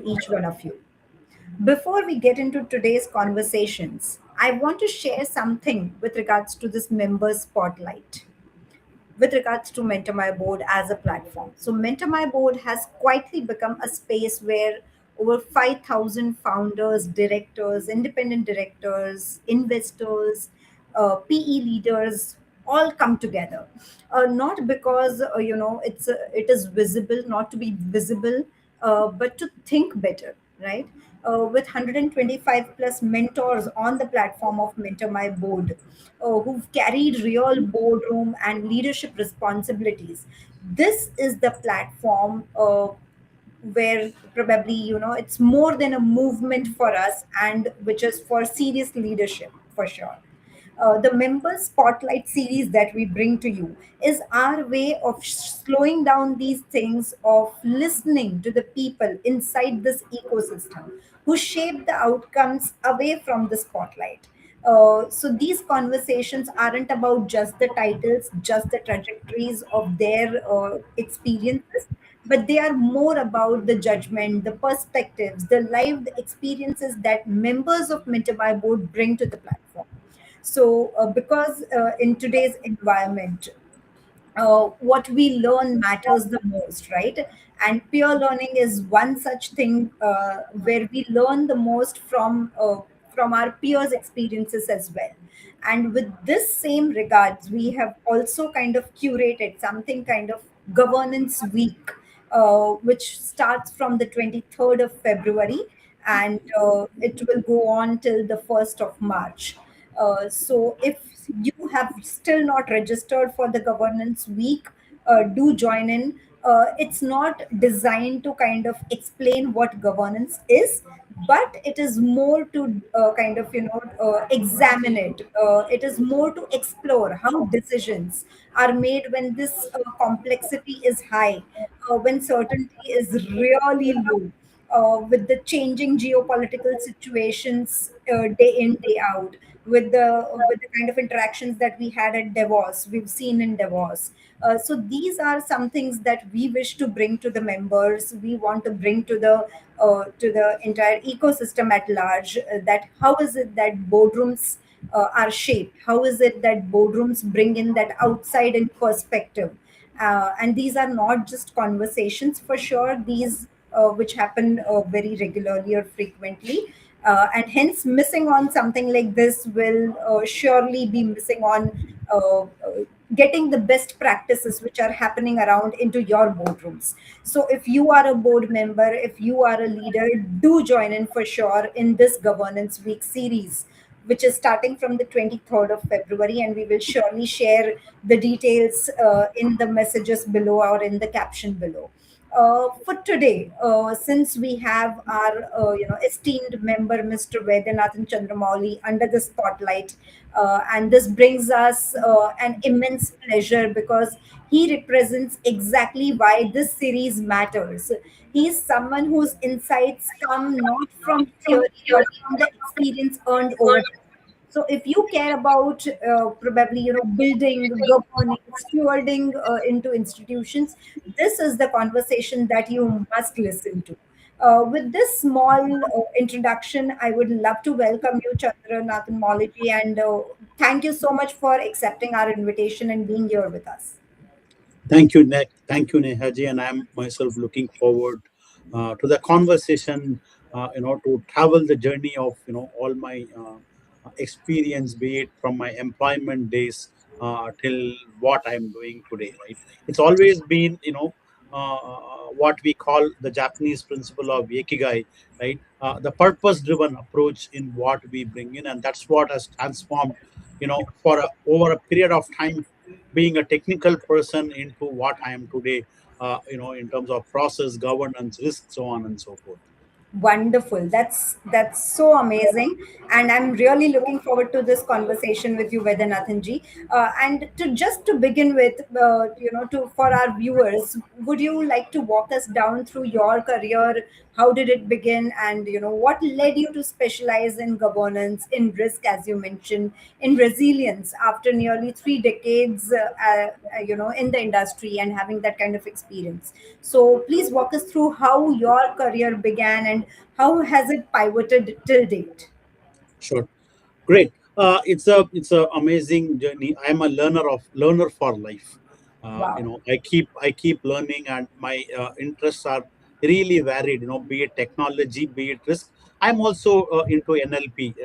each one of you. Before we get into today's conversations, I want to share something with regards to this member spotlight, with regards to Mentor My Board as a platform. So, Mentor My Board has quietly become a space where over 5,000 founders, directors, independent directors, investors, PE leaders all come together. Not because it is visible, not to be visible, but to think better, right? With 125 plus mentors on the platform of Mentor My Board, who've carried real boardroom and leadership responsibilities. This is the platform where probably it's more than a movement for us, and which is for serious leadership for sure. The member spotlight series that we bring to you is our way of slowing down these things, of listening to the people inside this ecosystem who shape the outcomes away from the spotlight. So these conversations aren't about just the titles, just the trajectories of their experiences, but they are more about the judgment, the perspectives, the lived experiences that members of Mentor My Board bring to the platform. So, because in today's environment, what we learn matters the most, right? And peer learning is one such thing, where we learn the most from our peers' experiences as well. And with this same regards, we have also kind of curated something kind of governance week, which starts from the 23rd of February, and it will go on till the 1st of March. So if you have still not registered for the governance week, do join in. It's not designed to kind of explain what governance is, but it is more to kind of examine it. It is more to explore how decisions are made when this complexity is high, when certainty is really low, with the changing geopolitical situations day in day out, with the kind of interactions that we had at Davos, we've seen in Davos. So these are some things that we wish to bring to the members. We want to bring to the entire ecosystem at large. That how is it that boardrooms are shaped? How is it that boardrooms bring in that outside in perspective? And these are not just conversations for sure. These which happen very regularly or frequently. And hence, missing on something like this will surely be missing on getting the best practices which are happening around into your boardrooms. So, if you are a board member, if you are a leader, do join in for sure in this Governance Week series, which is starting from the 23rd of February, and we will surely share the details in the messages below or in the caption below. For today, since we have our esteemed member, Mr. Vaidyanathan Chandramouli, under the spotlight, and this brings us an immense pleasure because he represents exactly why this series matters. He is someone whose insights come not from theory but from the experience earned over time. So if you care about probably building, governing, stewarding into institutions, this is the conversation that you must listen to. With this small introduction, I would love to welcome you, Chandranath Molaji, and thank you so much for accepting our invitation and being here with us. Thank you, Nick. Thank you, Nehaji. And I'm myself looking forward to the conversation, to travel the journey of, all my experience, be it from my employment days till what I'm doing today, right? It's always been, what we call the Japanese principle of Ikigai, right? The purpose-driven approach in what we bring in. And that's what has transformed, over a period of time, being a technical person into what I am today, in terms of process, governance, risk, so on and so forth. Wonderful. That's so amazing, and I'm really looking forward to this conversation with you, Vedanathan ji. And to begin with, to for our viewers, would you like to walk us down through your career? How did it begin, and what led you to specialize in governance, in risk, as you mentioned, in resilience after nearly 3 decades, in the industry and having that kind of experience. So please walk us through how your career began and and how has it pivoted till date? Sure. Great. It's a amazing journey. I'm a learner for life. Wow. I keep learning, and my interests are really varied. Be it technology, be it risk. I'm also into NLP.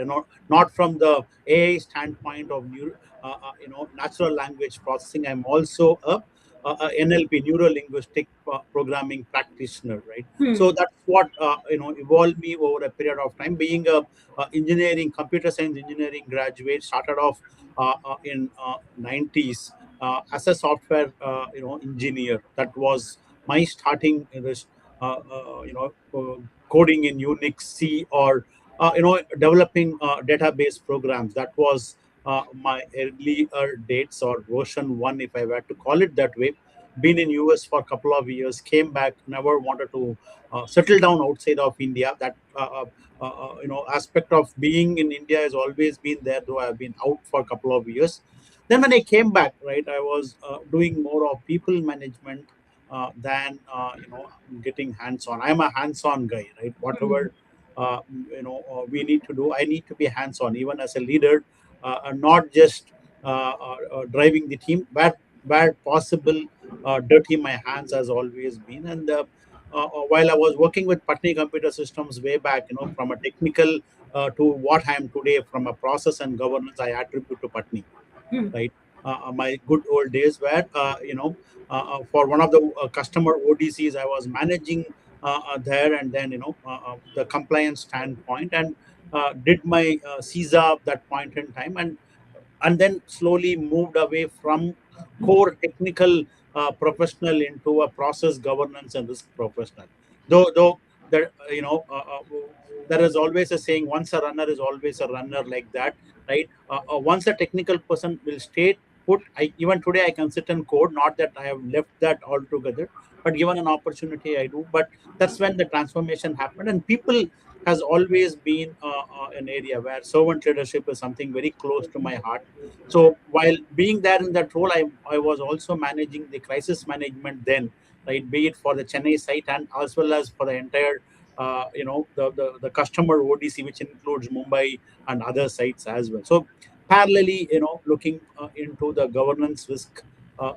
Not from the AI standpoint of natural language processing. I'm also a NLP, neuro linguistic programming practitioner. Right. Hmm. So that's what evolved me over a period of time. Being a engineering, computer science engineering graduate, started off in 90s as a software engineer. That was my starting in this coding in Unix, C, or developing database programs. That was my earlier dates, or version one, if I were to call it that way. Been in US for a couple of years, came back, never wanted to settle down outside of India. That aspect of being in India has always been there, though I've been out for a couple of years. Then when I came back, right, I was doing more of people management than getting hands on. I'm a hands on guy, right? Hmm. Whatever we need to do, I need to be hands on, even as a leader, and not just driving the team, but where possible, dirty my hands has always been. And while I was working with Patni Computer Systems way back, from a technical to what I am today, from a process and governance, I attribute to Patni, Hmm. right? My good old days where, for one of the customer ODCs, I was managing there, and then, the compliance standpoint, and did my CISA at that point in time, and then slowly moved away from core technical professional into a process governance and risk professional. Though there, there is always a saying, once a runner is always a runner, like that, right? Once a technical person will stay put, even today I can sit and code, not that I have left that altogether, but given an opportunity I do. But that's when the transformation happened, and people has always been an area where servant leadership is something very close to my heart. So while being there in that role, I was also managing the crisis management then, right? Be it for the Chennai site, and as well as for the entire, the customer ODC, which includes Mumbai and other sites as well. So parallelly, looking into the governance risk,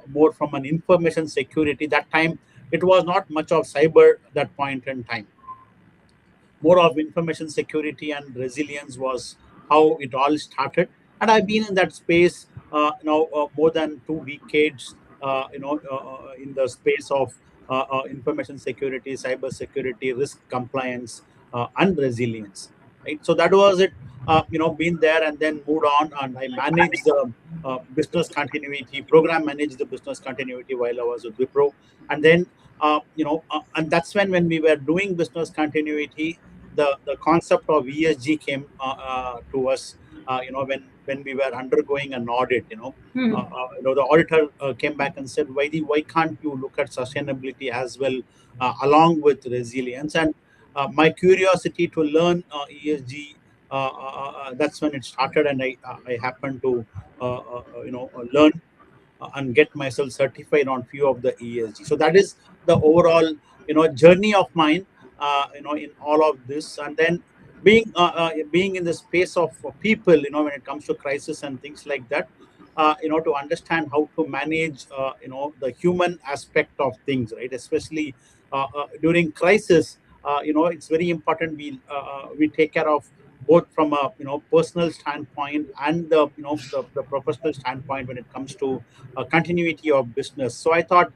more from an information security. That time, it was not much of cyber at that point in time. More of information security and resilience was how it all started. And I've been in that space now more than 2 decades, in the space of information security, cyber security, risk compliance, and resilience. Right. So that was it. Been there and then moved on, and I managed the business continuity program, managed the business continuity while I was with Wipro, and then and that's when we were doing business continuity, the concept of ESG came to us. When we were undergoing an audit, Hmm. the auditor came back and said, why can't you look at sustainability as well, along with resilience? And my curiosity to learn ESG, that's when it started, and I happened to learn and get myself certified on few of the ESG. So that is the overall journey of mine, in all of this. And then being in the space of people, when it comes to crisis and things like that, to understand how to manage the human aspect of things, right? Especially during crisis, it's very important we take care of both from a personal standpoint and the professional standpoint when it comes to continuity of business. So I thought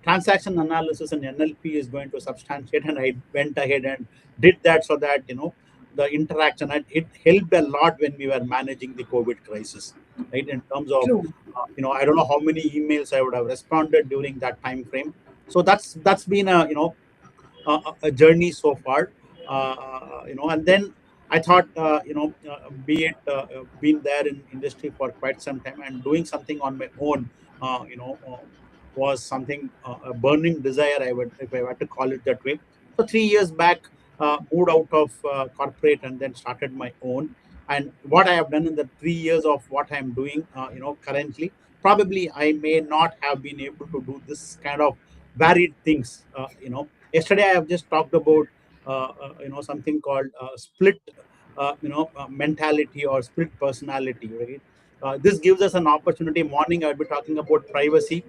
transaction analysis and NLP is going to substantiate, and I went ahead and did that, so that the interaction, and it helped a lot when we were managing the COVID crisis, right? In terms of True. I don't know how many emails I would have responded during that time frame. So that's been a a journey so far. And then I thought, be it been there in industry for quite some time and doing something on my own, was something, a burning desire, I would, if I were to call it that way. So 3 years back, moved out of corporate and then started my own. And what I have done in the 3 years of what I'm doing, currently, probably I may not have been able to do this kind of varied things. Yesterday I have just talked about something called split mentality or split personality, right? This gives us an opportunity. Morning I'll be talking about privacy,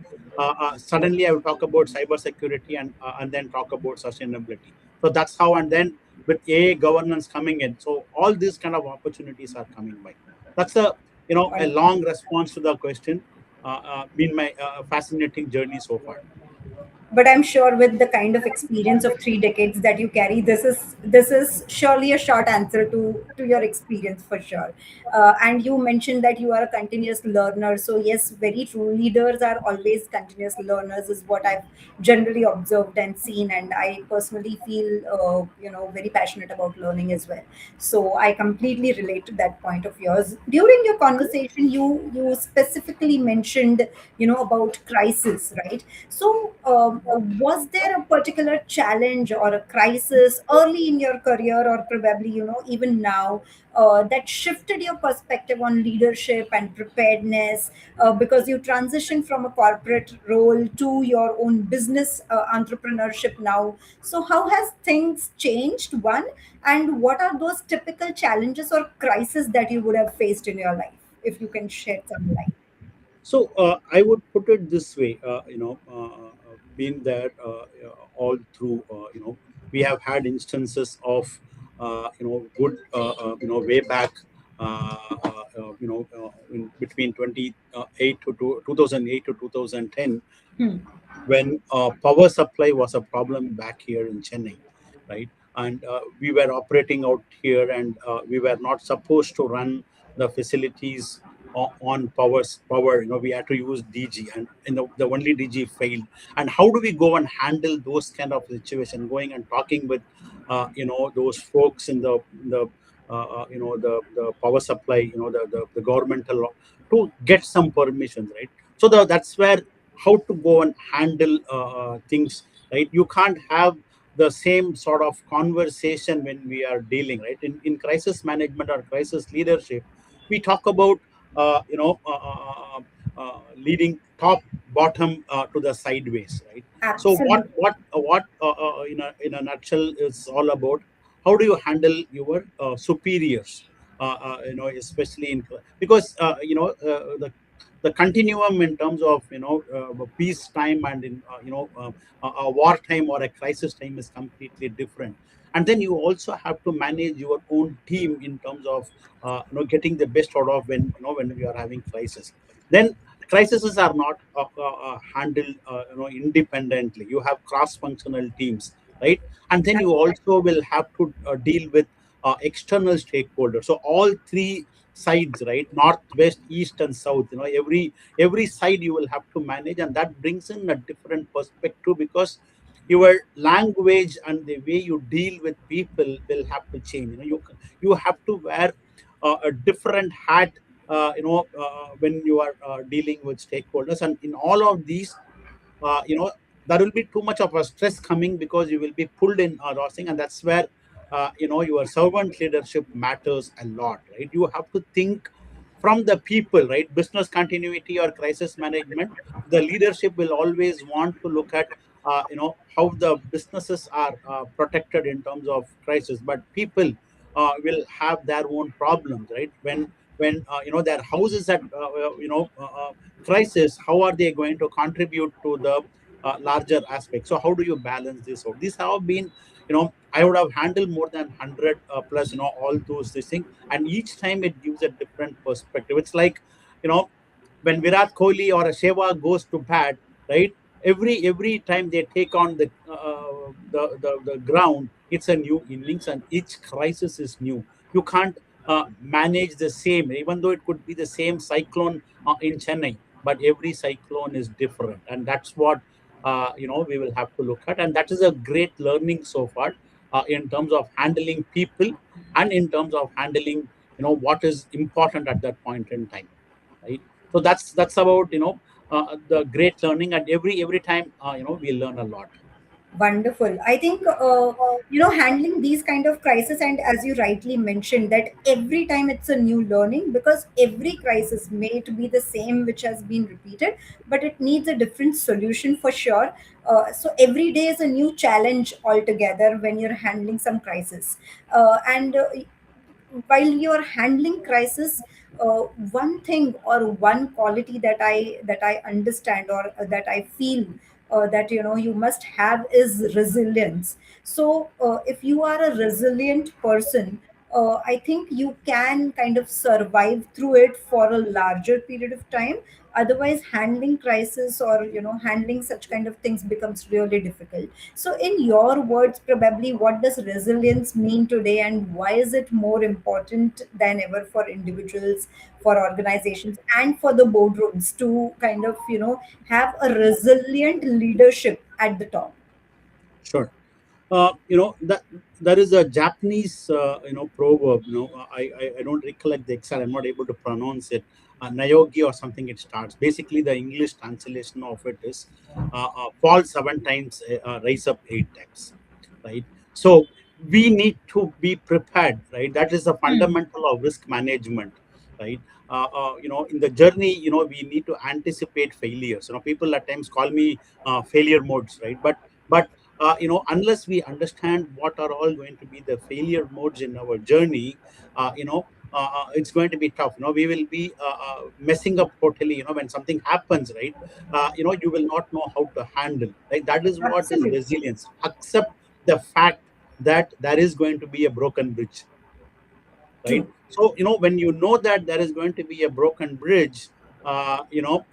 suddenly I will talk about cybersecurity, and then talk about sustainability. So that's how. And then with AI governance coming in, so all these kind of opportunities are coming by. That's a Wonderful. long response to the question. Been my fascinating journey so far. But I'm sure with the kind of experience of 3 decades that you carry, this is surely a short answer to your experience for sure. And you mentioned that you are a continuous learner, so yes, very true. Leaders are always continuous learners, is what I've generally observed and seen, and I personally feel very passionate about learning as well. So I completely relate to that point of yours. During your conversation, you specifically mentioned about crisis, right? So, was there a particular challenge or a crisis early in your career, or probably, even now, that shifted your perspective on leadership and preparedness, because you transitioned from a corporate role to your own business entrepreneurship now? So, how has things changed? One, and what are those typical challenges or crises that you would have faced in your life, if you can shed some light? So I would put it this way, being there all through, we have had instances of, good, way back, in between 28 to 2008 to 2010, Hmm. when power supply was a problem back here in Chennai, right? And we were operating out here, and we were not supposed to run the facilities on power. We had to use DG, and the only DG failed. And how do we go and handle those kind of situation? Going and talking with, those folks in the power supply, the governmental, to get some permissions, right? So that's where, how to go and handle things, right? You can't have the same sort of conversation when we are dealing, right? In crisis management or crisis leadership, we talk about leading top bottom to the sideways, right? So what Absolutely. what what in a nutshell is all about, how do you handle your superiors, especially in, because the continuum in terms of peace time and in a war time or a crisis time is completely different. And then you also have to manage your own team in terms of getting the best out of, when we are having crisis. Then crises are not handled independently. You have cross functional teams, right? And then you That's right. also will have to deal with external stakeholders. So all three sides, right? North, west, east, and south, every side you will have to manage, and that brings in a different perspective, because your language and the way you deal with people will have to change. You have to wear a different hat, when you are dealing with stakeholders. And in all of these, uh, you know there will be too much of a stress coming, because you will be pulled in those things. And that's where your servant leadership matters a lot, right? You have to think from the people, right? Business continuity or crisis management, the leadership will always want to look at how the businesses are protected in terms of crisis. But people will have their own problems, right? When their houses at crisis, how are they going to contribute to the larger aspect? So how do you balance this out? These have been, I would have handled more than 100 plus, all those this thing. And each time it gives a different perspective. It's like, you know when Virat Kohli or a Sheva goes to bat, right? Every time they take on the ground, it's a new innings, and each crisis is new. You can't manage the same, even though it could be the same cyclone in Chennai, but every cyclone is different, and that's what we will have to look at. And that is a great learning so far, in terms of handling people, and in terms of handling what is important at that point in time, right? So that's about the great learning. And every time we learn a lot. Wonderful. I think, handling these kind of crisis, and as you rightly mentioned, that every time it's a new learning, because every crisis may it be the same which has been repeated, but it needs a different solution for sure. So every day is a new challenge altogether when you're handling some crisis. And while you're handling crisis, one thing or one quality that I understand, or that I feel that you must have is resilience. So if you are a resilient person, I think you can kind of survive through it for a larger period of time. Otherwise, handling crisis, or handling such kind of things becomes really difficult. So, in your words, probably, what does resilience mean today, and why is it more important than ever for individuals, for organizations, and for the boardrooms to kind of, have a resilient leadership at the top? Sure. That there is a Japanese proverb. I don't recollect the exact. I'm not able to pronounce it. Nayogi or something. It starts. Basically, the English translation of it is fall 7 times, rise up 8 times. Right. So we need to be prepared. Right. That is the Hmm. fundamental of risk management. Right. In the journey, we need to anticipate failures. People at times call me failure modes. Right. But unless we understand what are all going to be the failure modes in our journey, it's going to be tough. We will be messing up totally. When something happens, right? You will not know how to handle. Right? That is what is Absolutely resilience. Accept the fact that there is going to be a broken bridge, right? true. So when you know that there is going to be a broken bridge, you know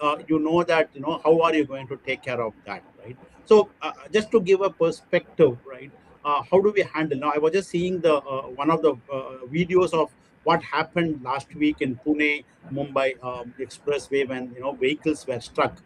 that how are you going to take care of that, right? So just to give a perspective, right? How do we handle? Now I was just seeing the one of the videos of what happened last week in Pune, Mumbai, expressway, when vehicles were struck.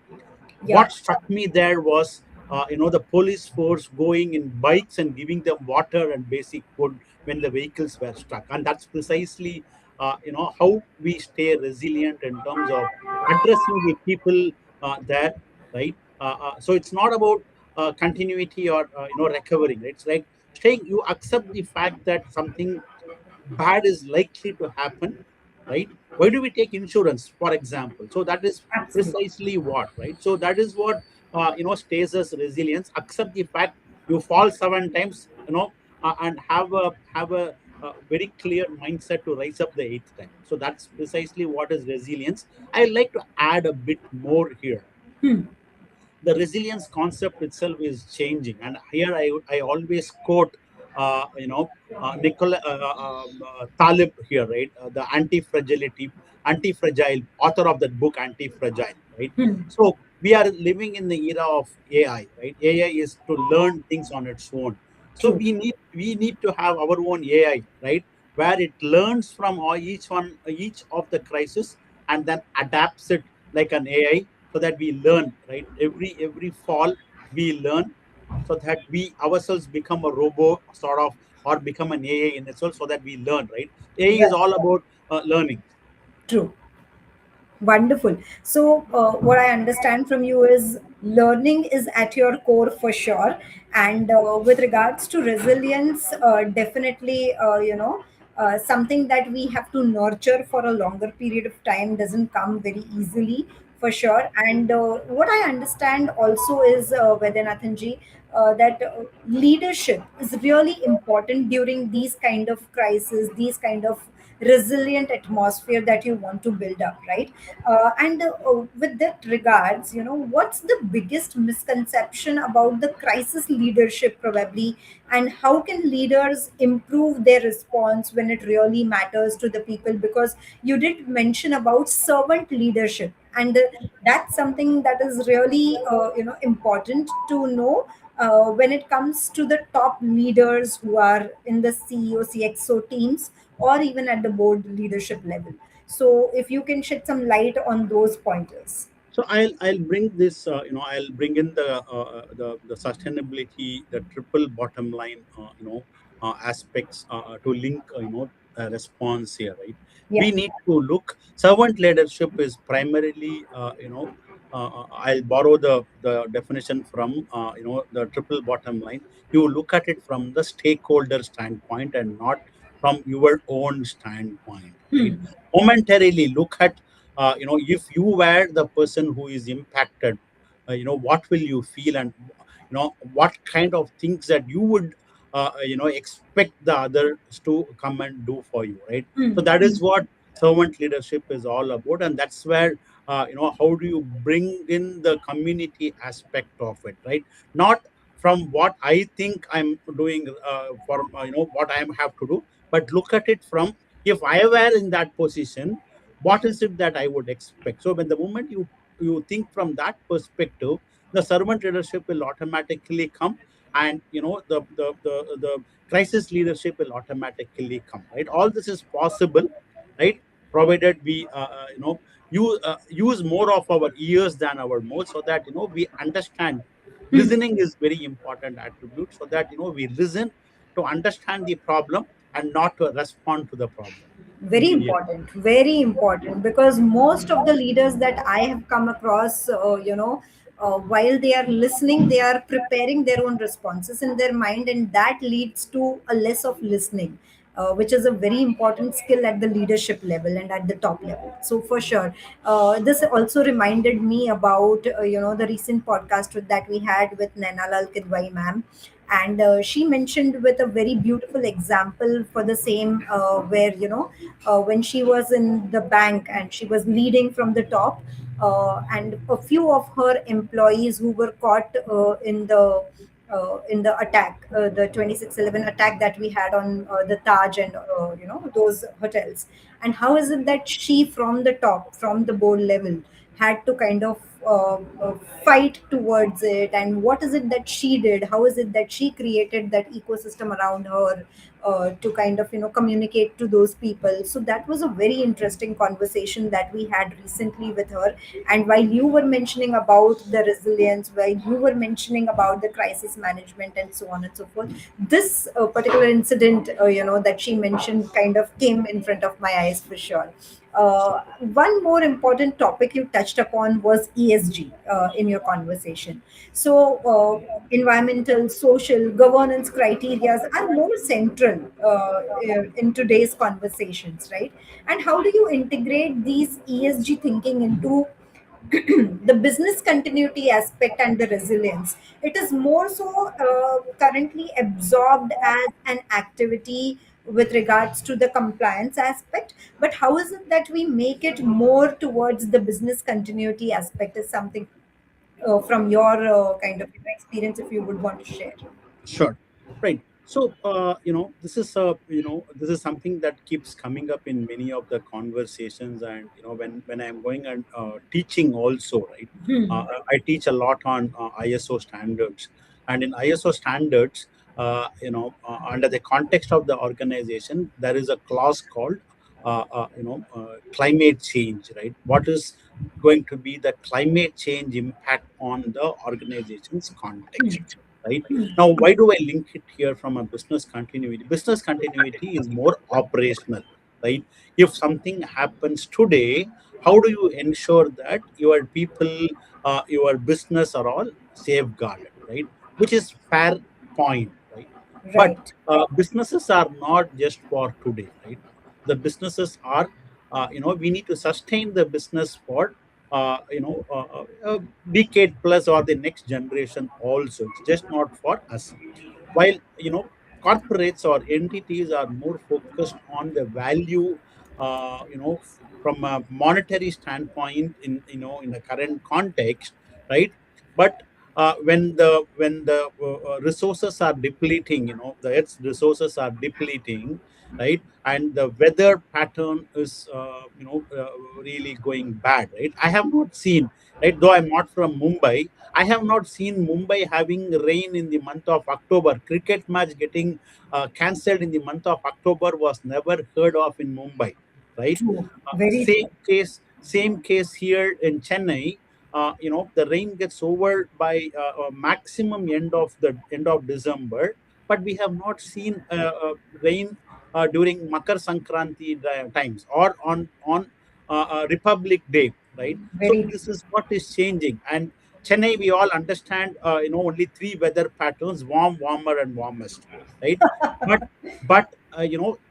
Yeah, What struck me there was the police force going in bikes and giving them water and basic food when the vehicles were stuck. And that's precisely how we stay resilient in terms of addressing the people there, right? So it's not about continuity or recovering. It's like saying you accept the fact that something bad is likely to happen, right? Why do we take insurance, for example? So that is absolutely. precisely what, right? So that is what stays as resilience. Accept the fact you fall 7 times, and have a very clear mindset to rise up the eighth time. So that's precisely what is resilience. I like to add a bit more here. Hmm. The resilience concept itself is changing, and here I always quote Nicola Talib here, right? The anti-fragile author of that book, Anti-Fragile, right? Hmm. So we are living in the era of AI, right? AI is to learn things on its own. So True. we need to have our own AI, right? Where it learns from each of the crisis, and then adapts it like an AI, so that we learn, right? Every fall we learn, so that we ourselves become a robot sort of, or become an AI in itself, so that we learn, right? AI is Well, all about learning. true. Wonderful. So, what I understand from you is learning is at your core for sure. And with regards to resilience, definitely, something that we have to nurture for a longer period of time doesn't come very easily for sure. And what I understand also is, Vaidyanathan ji, that leadership is really important during these kind of crises, these kind of resilient atmosphere that you want to build up, right? And with that regards, what's the biggest misconception about the crisis leadership, probably, and how can leaders improve their response when it really matters to the people? Because you did mention about servant leadership, and that's something that is really, important to know. When it comes to the top leaders who are in the CEO, CXO teams, or even at the board leadership level. So, if you can shed some light on those pointers. So I'll bring this, I'll bring in the sustainability, the triple bottom line, aspects to link, a response here, right? Yeah. We need to look. Servant leadership is primarily, I'll borrow the definition from the triple bottom line. You look at it from the stakeholder standpoint and not from your own standpoint, right? Momentarily look at if you were the person who is impacted, what will you feel, and what kind of things that you would expect the others to come and do for you, right? So that is what servant leadership is all about, and that's where how do you bring in the community aspect of it, right? Not from what I think I'm doing for what I have to do, but look at it from, if I were in that position, what is it that I would expect? So when the moment you think from that perspective, the servant leadership will automatically come, and the crisis leadership will automatically come, right? All this is possible, right? Provided we use more of our ears than our mouth, so that we understand. Listening is very important attribute, so that we listen to understand the problem and not to respond to the problem immediately. Very important, because most of the leaders that I have come across, while they are listening, they are preparing their own responses in their mind, and that leads to a less of listening, which is a very important skill at the leadership level and at the top level. So for sure, this also reminded me about the recent podcast that we had with Naina Lal Kidwai ma'am, and she mentioned with a very beautiful example for the same, where when she was in the bank and she was leading from the top, and a few of her employees who were caught in the attack, the 26/11 attack that we had on the Taj and those hotels. And how is it that she, from the top, from the board level, had to kind of fight towards it, and what is it that she did? How is it that she created that ecosystem around her to kind of communicate to those people? So that was a very interesting conversation that we had recently with her. And while you were mentioning about the resilience, while you were mentioning about the crisis management and so on and so forth, this particular incident that she mentioned kind of came in front of my eyes for sure. One more important topic you touched upon was ESG in your conversation. So, environmental, social, governance criteria are more central in today's conversations, right? And how do you integrate these ESG thinking into the business continuity aspect and the resilience? It is more so currently absorbed as an activity with regards to the compliance aspect, but how is it that we make it more towards the business continuity aspect is something from your kind of experience, if you would want to share. Sure. Right. So, this is something that keeps coming up in many of the conversations, and when I'm going and teaching also, right? I teach a lot on ISO standards, and in ISO standards, under the context of the organization, there is a clause called climate change, right? What is going to be the climate change impact on the organization's context, right? Now, why do I link it here from a business continuity? Business continuity is more operational, right? If something happens today, how do you ensure that your people, your business are all safeguarded, right? Which is fair point, right? But Right. businesses are not just for today, right? The businesses are, we need to sustain the business for a decade plus or the next generation also. It's just not for us. While corporates or entities are more focused on the value, from a monetary standpoint, in the current context, right? But when the resources are depleting, the earth's resources are depleting, right? And the weather pattern is really going bad, right? I have not seen, right, though I'm not from Mumbai, I have not seen Mumbai having rain in the month of October. Cricket match getting cancelled in the month of October was never heard of in Mumbai, right? True. Very Same true. case here in Chennai. The rain gets over by maximum end of December, but we have not seen rain during Makar Sankranti times or on Republic Day. right? So Very this is what is changing. And Chennai, we all understand, only three weather patterns: warm, warmer, and warmest, right? But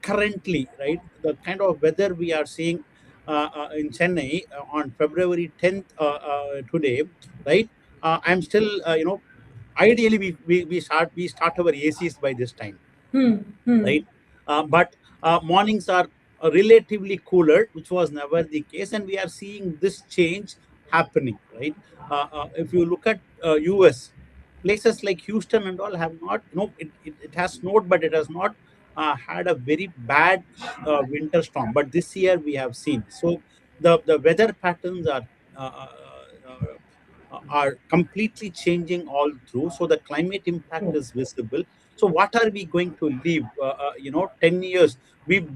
currently, right, the kind of weather we are seeing in Chennai on February 10th today, right? I'm still, ideally we start our ACs by this time, Hmm. Hmm. right? But mornings are relatively cooler, which was never the case, and we are seeing this change happening, right? If you look at US, places like Houston and all have not, it has snowed, but it has not had a very bad winter storm. But this year we have seen. So the weather patterns are completely changing all through. So the climate impact True. is visible. So what are we going to leave? 10 years, we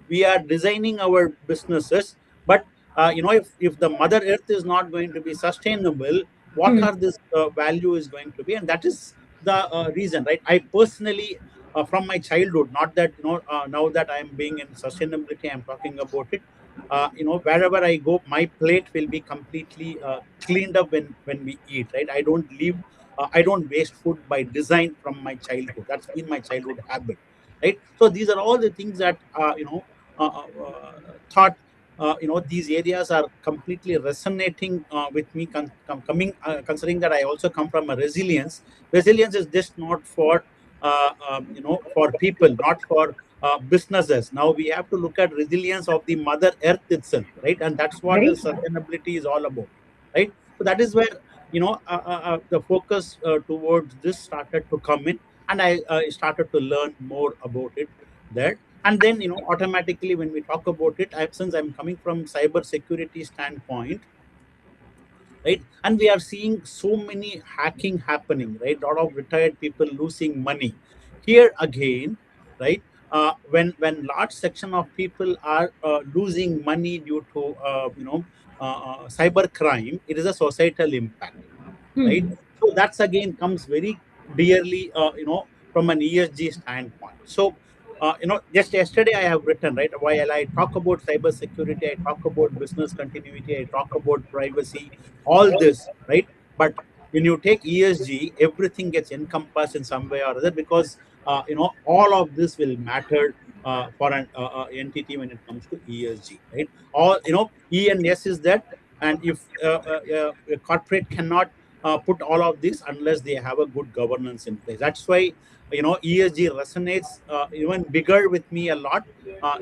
we are designing our businesses, but if the Mother Earth is not going to be sustainable, what Hmm. are this value is going to be? And that is the reason, right? I personally, from my childhood, not that now that I'm being in sustainability, I'm talking about it. Wherever I go, my plate will be completely cleaned up when we eat, right? I don't waste food by design from my childhood. That's been my childhood habit, right? So these are all the things that thought. These areas are completely resonating with me. Coming, considering that I also come from a resilience. Resilience is just not for for people, not for businesses. Now we have to look at resilience of the Mother Earth itself, right? And that's what the Very true. sustainability is all about, right? So that is where the focus towards this started to come in, and I started to learn more about it there. And then automatically when we talk about it, since I'm coming from cyber security standpoint, right, and we are seeing so many hacking happening, right? A lot of retired people losing money here again, right? When large section of people are losing money due to cyber crime, it is a societal impact, right? Hmm. So that's again comes very dearly, from an ESG standpoint. So, just yesterday I have written, right, while I talk about cyber security, I talk about business continuity, I talk about privacy, all this, right? But when you take ESG, everything gets encompassed in some way or other, because all of this will matter for an entity when it comes to ESG, right? All E and S is that, and if a corporate cannot put all of this unless they have a good governance in place. That's why ESG resonates even bigger with me a lot.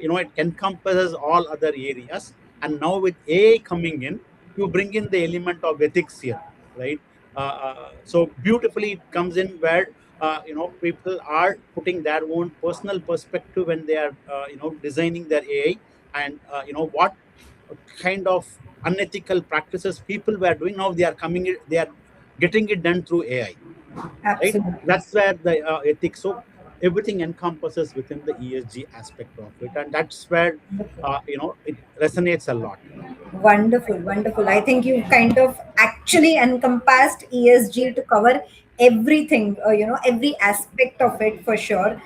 It encompasses all other areas, and now with AI coming in, you bring in the element of ethics here, right? So beautifully it comes in where people are putting their own personal perspective when they are designing their AI, and what kind of unethical practices people were doing, now they are getting it done through AI, right? Absolutely. That's where the ethics. So everything encompasses within the ESG aspect of it, and that's where it resonates a lot. Wonderful, wonderful. I think you kind of actually encompassed ESG to cover everything, every aspect of it for sure,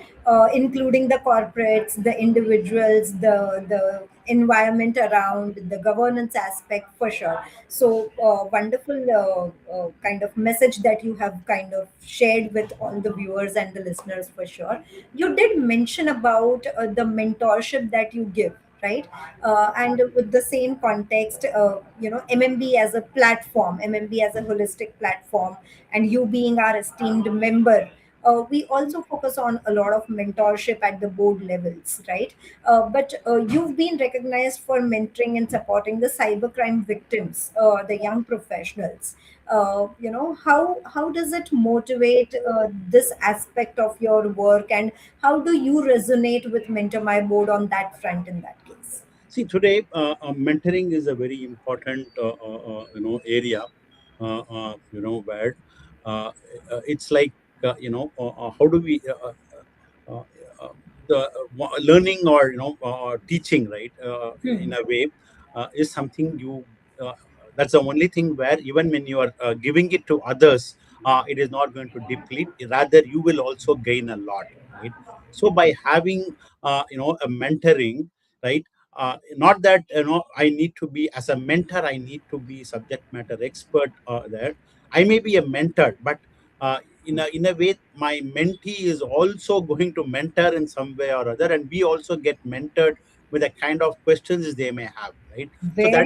including the corporates, the individuals, the environment around, the governance aspect for sure. So, wonderful kind of message that you have kind of shared with all the viewers and the listeners for sure. You did mention about the mentorship that you give, right? And with the same context, MMB as a platform, MMB as a holistic platform, and you being our esteemed member, we also focus on a lot of mentorship at the board levels, right? But you've been recognized for mentoring and supporting the cybercrime victims, the young professionals. How does it motivate this aspect of your work, and how do you resonate with Mentor My Board on that front in that case? See, today mentoring is a very important area, where uh, it's like how do we uh, uh, the learning, or teaching, right, in Hmm. a way, is something you uh, that's the only thing where even when you are giving it to others, it is not going to deplete, rather you will also gain a lot, right? So by having a mentoring, right, not that I need to be, as a mentor I need to be subject matter expert there. I may be a mentor, but in a way my mentee is also going to mentor in some way or other, and we also get mentored with the kind of questions they may have, right? So that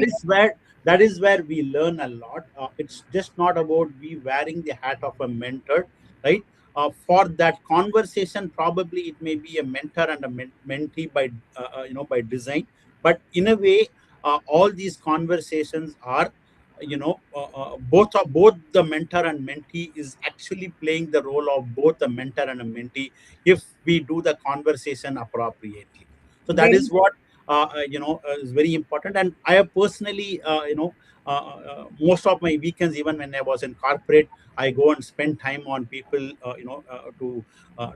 Very is where we learn a lot. It's just not about we wearing the hat of a mentor, right? For that conversation, probably it may be a mentor and a mentee by by design, but in a way all these conversations are both the mentor and mentee is actually playing the role of both a mentor and a mentee if we do the conversation appropriately. So that very is what is very important. And I have personally most of my weekends, even when I was in corporate, I go and spend time on people to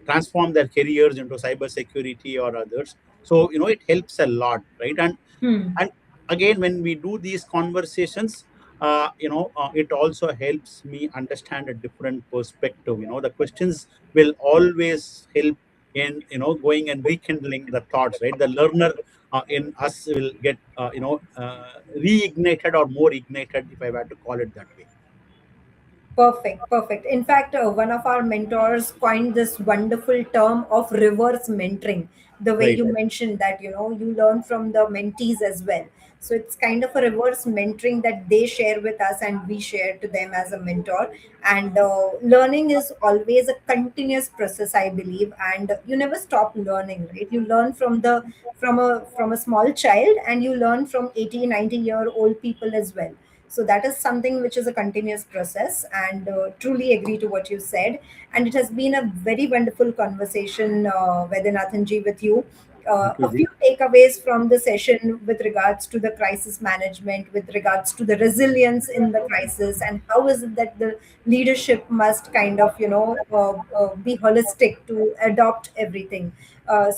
transform their careers into cybersecurity or others. So it helps a lot, right? Hmm. And again, when we do these conversations, it also helps me understand a different perspective. The questions will always help in going and rekindling the thoughts, right? The learner in us will get reignited or more ignited, if I were to call it that way. Perfect, perfect. In fact, one of our mentors coined this wonderful term of reverse mentoring. The way Right. you mentioned that, you learn from the mentees as well. So it's kind of a reverse mentoring that they share with us and we share to them as a mentor. And learning is always a continuous process, I believe. And you never stop learning, right? You learn from a small child, and you learn from 80, 90-year-old people as well. So that is something which is a continuous process, and truly agree to what you said. And it has been a very wonderful conversation, Vaidyanathan ji, with you. Thank you, A Ji. few takeaways from the session with regards to the crisis management, with regards to the resilience in the crisis, and how is it that the leadership must kind of, be holistic to adopt everything.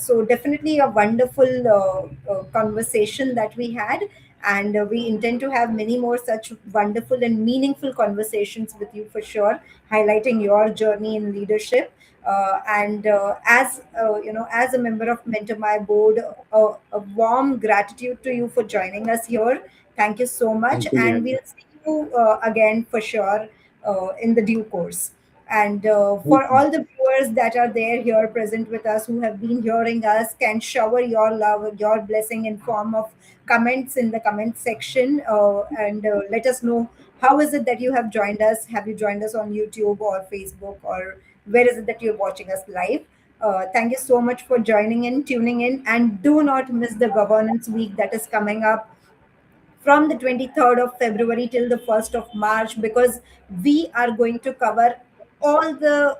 So definitely a wonderful conversation that we had, and we intend to have many more such wonderful and meaningful conversations with you for sure, highlighting your journey in leadership. And as as a member of Mentor My Board, a warm gratitude to you for joining us here. Thank you so much, Thank you, and Neha. we'll see you again for sure in the due course. And Thank for you. all the viewers that are there here present with us, who have been hearing us, can shower your love, your blessing in form of comments in the comment section, and let us know how is it that you have joined us. Have you joined us on YouTube or Facebook, or where is it that you're watching us live? Thank you so much for joining in, tuning in, and do not miss the governance week that is coming up from the 23rd of February till the 1st of March, because we are going to cover all the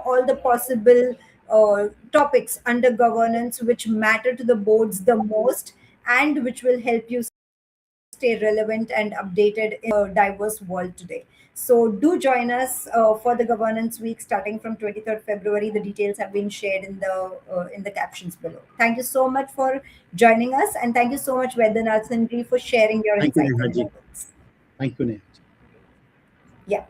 all the possible topics under governance which matter to the boards the most, and which will help you stay relevant and updated in a diverse world today. So do join us for the governance week starting from 23rd February. The details have been shared in the captions below. Thank you so much for joining us, and thank you so much, Vaidyanathan ji, for sharing your Thank you, insights Neha and Ji. inputs. Thank you, Neha. Yeah.